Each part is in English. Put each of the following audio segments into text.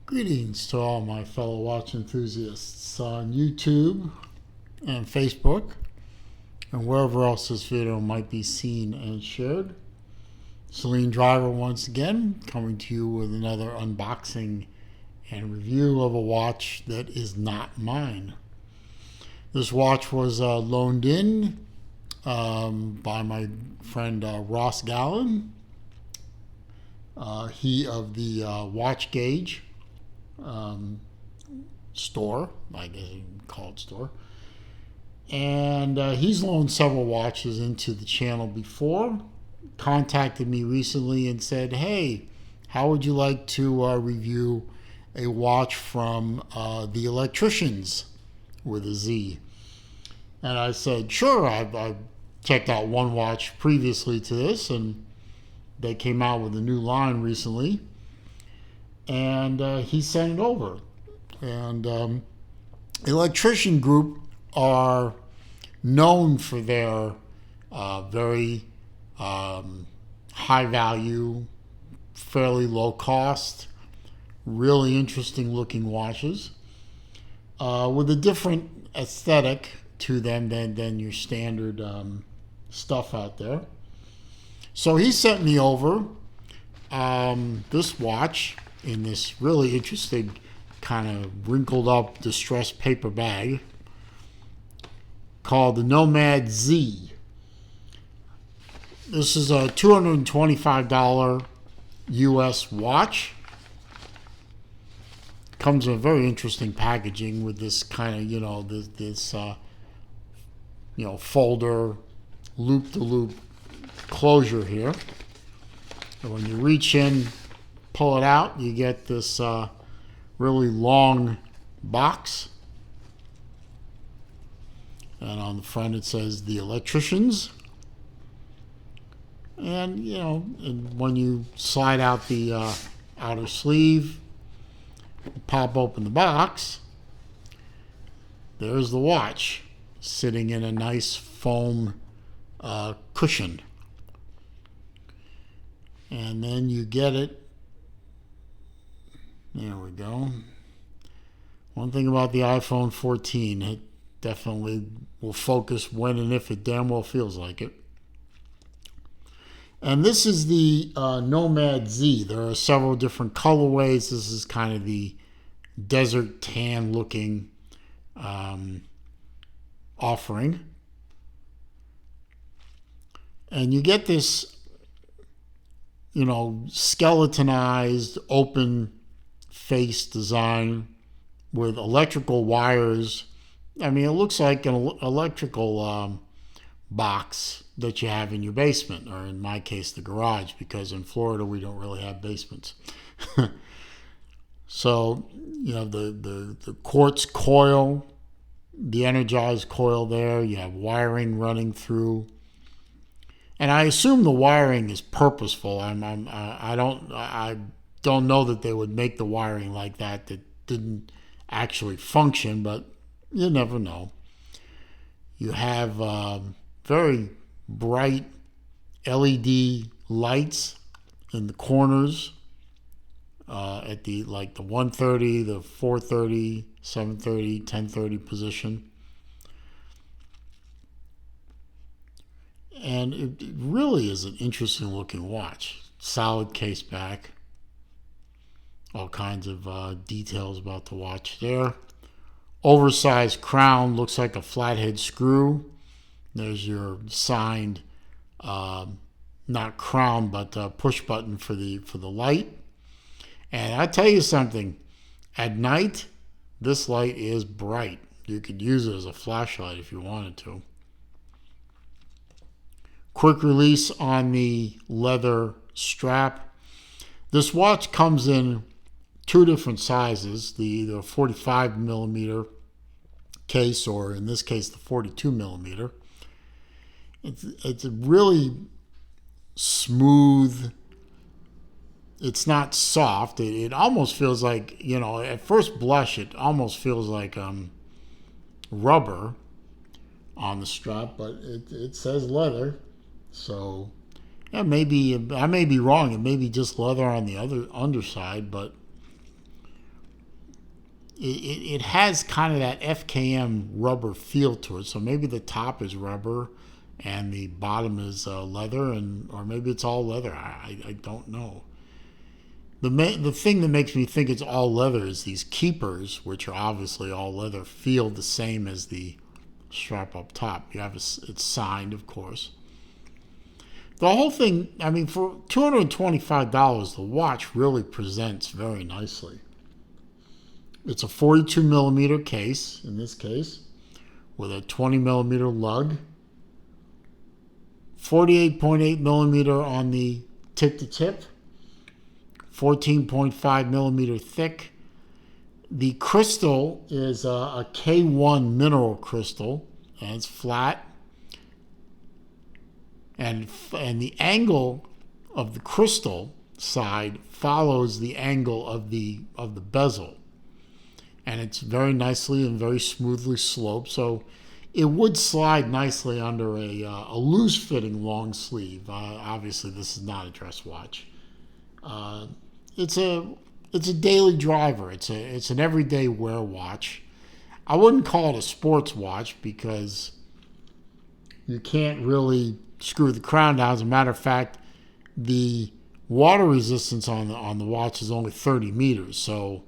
Greetings to all my fellow watch enthusiasts on YouTube and Facebook and wherever else this video might be seen and shared. Celine Driver once again coming to you with another unboxing and review of a watch that is not mine. This watch was loaned in by my friend Ross Gallen, he of the Watch Gauge store, I guess you can call it store. And he's loaned several watches into the channel before. Contacted me recently and said, hey, how would you like to review a watch from the Electricianz with a Z? And I said, sure. I checked out one watch previously to this, and they came out with a new line recently. And he sent it over. And Electrician Group are known for their very high value, fairly low cost, really interesting looking watches with a different aesthetic to them than your standard stuff out there. So he sent me over this watch in this really interesting kind of wrinkled up distressed paper bag called the Nomad Z. This is a $225 US watch. Comes in very interesting packaging with this kind of, this folder loop-to-loop closure here. And when you reach in, pull it out, you get this really long box. And on the front it says the Electricianz. And, and when you slide out the outer sleeve, pop open the box, there's the watch sitting in a nice foam cushion. And then you get it. There we go. One thing about the iPhone 14, it definitely will focus when and if it damn well feels like it. And this is the Nomad Z. There are several different colorways. This is kind of the desert tan looking offering. And you get this, skeletonized open face design with electrical wires. I mean, it looks like an electrical box that you have in your basement, or in my case, the garage, because in Florida we don't really have basements. So, the quartz coil, the energized coil there. You have wiring running through. And I assume the wiring is purposeful. I don't know that they would make the wiring like that didn't actually function, but you never know. You have very bright LED lights in the corners at the 1:30, the 4:30, 7:30, 10:30 position. And it really is an interesting looking watch. Solid case back. All kinds of details about the watch there. Oversized crown, looks like a flathead screw. There's your signed, not crown, but push button for the light. And I tell you something, at night, this light is bright. You could use it as a flashlight if you wanted to. Quick release on the leather strap. This watch comes in two different sizes, the 45 millimeter case, or in this case the 42 millimeter. It's a really smooth. It's not soft. It almost feels like, at first blush it almost feels like rubber on the strap, but it says leather. So, yeah, maybe I may be wrong. It may be just leather on the other underside, but it has kind of that FKM rubber feel to it. So maybe the top is rubber and the bottom is leather, or maybe it's all leather. I don't know. The thing that makes me think it's all leather is these keepers, which are obviously all leather, feel the same as the strap up top. It's signed, of course. The whole thing, I mean, for $225, the watch really presents very nicely. It's a 42 millimeter case, in this case, with a 20 millimeter lug, 48.8 millimeter on the tip to tip, 14.5 millimeter thick. The crystal is a K1 mineral crystal, and it's flat. And the angle of the crystal side follows the angle of the bezel, and it's very nicely and very smoothly sloped. So it would slide nicely under a loose fitting long sleeve. Obviously, this is not a dress watch. It's a daily driver. It's an everyday wear watch. I wouldn't call it a sports watch because you can't really screw the crown down. As a matter of fact, the water resistance on the watch is only 30 meters, so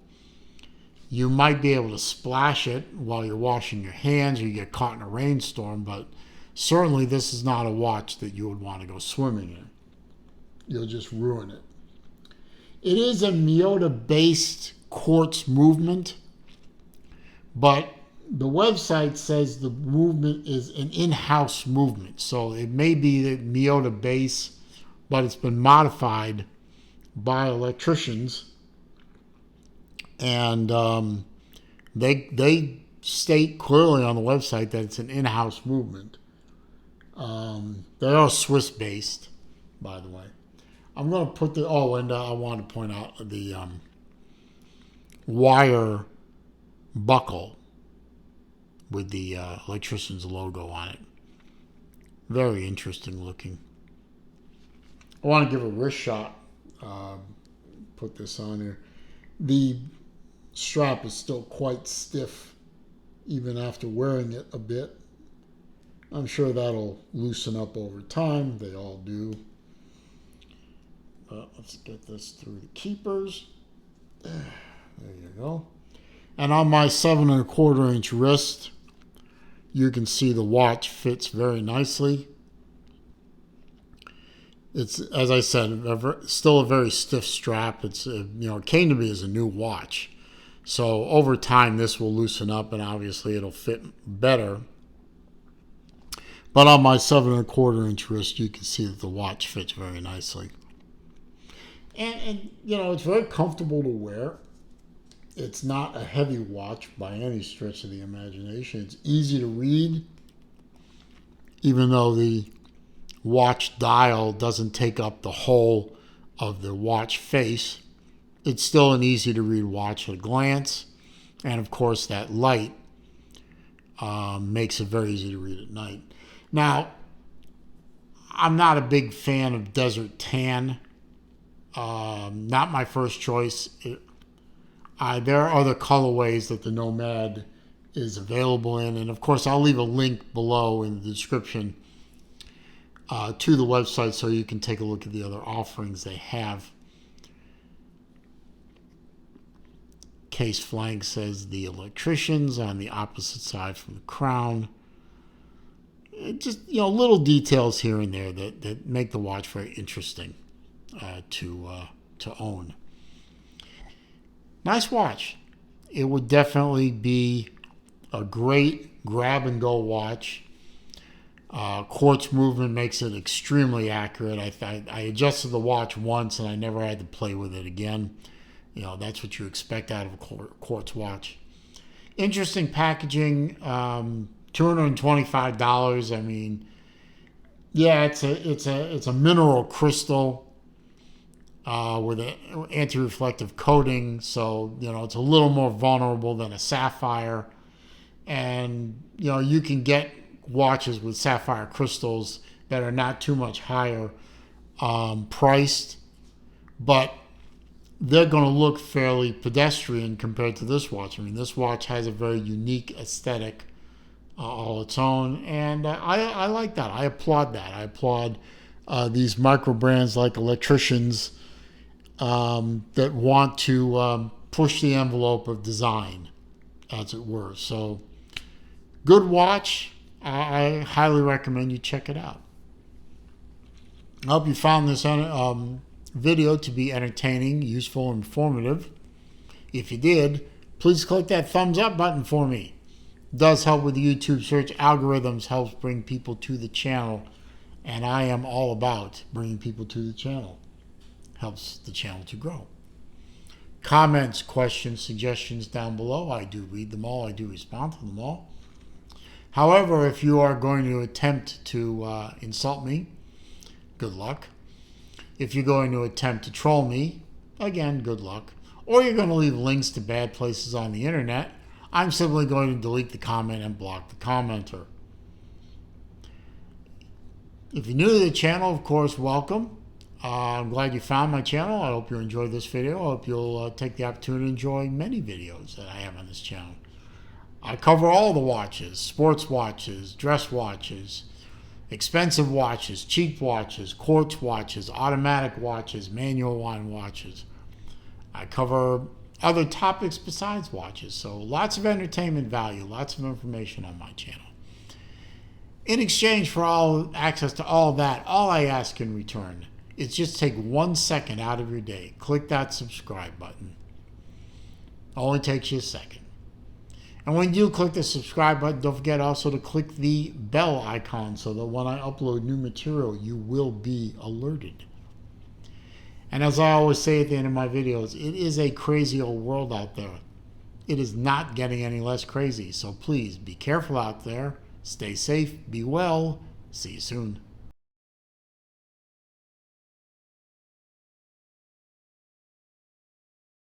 you might be able to splash it while you're washing your hands or you get caught in a rainstorm, but certainly this is not a watch that you would want to go swimming in. You'll just ruin it. It is a Miyota-based quartz movement, but the website says the movement is an in-house movement. So it may be the Miyota base, but it's been modified by Electricianz. And they state clearly on the website that it's an in-house movement. They are Swiss-based, by the way. I'm going to put and I want to point out the wire buckle with the Electricianz logo on it. Very interesting looking. I want to give a wrist shot. Put this on here. The strap is still quite stiff even after wearing it a bit. I'm sure that'll loosen up over time. They all do. Let's get this through the keepers. There you go. And on my 7 1/4 inch wrist, you can see the watch fits very nicely. It's, as I said, still a very stiff strap. It's it came to me as a new watch, so over time this will loosen up and obviously it'll fit better. But on my 7 1/4 inch wrist, you can see that the watch fits very nicely. And it's very comfortable to wear. It's not a heavy watch by any stretch of the imagination. It's easy to read, even though the watch dial doesn't take up the whole of the watch face. It's still an easy to read watch at a glance. And of course, that light makes it very easy to read at night. Now, I'm not a big fan of desert tan. Not my first choice. There are other colorways that the Nomad is available in. And of course, I'll leave a link below in the description to the website so you can take a look at the other offerings they have. Case flank says the Electricianz on the opposite side from the crown. Just little details here and there that make the watch very interesting to own. Nice watch. It would definitely be a great grab and go watch. Quartz movement makes it extremely accurate. I adjusted the watch once and I never had to play with it again. That's what you expect out of a quartz watch. Interesting packaging. $225. I mean, yeah, it's a mineral crystal with an anti-reflective coating, so it's a little more vulnerable than a sapphire. And you can get watches with sapphire crystals that are not too much higher priced, but they're going to look fairly pedestrian compared to this watch. I mean, this watch has a very unique aesthetic all its own, and I like that. I applaud that. I applaud these micro brands like Electricianz that want to push the envelope of design, as it were. So, good watch. I highly recommend you check it out. I hope you found this video to be entertaining, useful, informative. If you did, please click that thumbs up button for me. It does help with the YouTube search algorithms, helps bring people to the channel, and I am all about bringing people to the channel. Helps the channel to grow. Comments, questions, suggestions down below. I do read them all. I do respond to them all. However, if you are going to attempt to insult me, good luck. If you're going to attempt to troll me, again, good luck. Or you're going to leave links to bad places on the internet, I'm simply going to delete the comment and block the commenter. If you're new to the channel, of course, welcome. I'm glad you found my channel. I hope you enjoyed this video. I hope you'll take the opportunity to enjoy many videos that I have on this channel. I cover all the watches: sports watches, dress watches, expensive watches, cheap watches, quartz watches, automatic watches, manual wine watches. I cover other topics besides watches, so lots of entertainment value, lots of information on my channel. In exchange for all access to all that, all I ask in return is just take 1 second out of your day. Click that subscribe button. It only takes you a second. And when you click the subscribe button, don't forget also to click the bell icon so that when I upload new material, you will be alerted. And as I always say at the end of my videos, it is a crazy old world out there. It is not getting any less crazy. So please be careful out there. Stay safe. Be well. See you soon.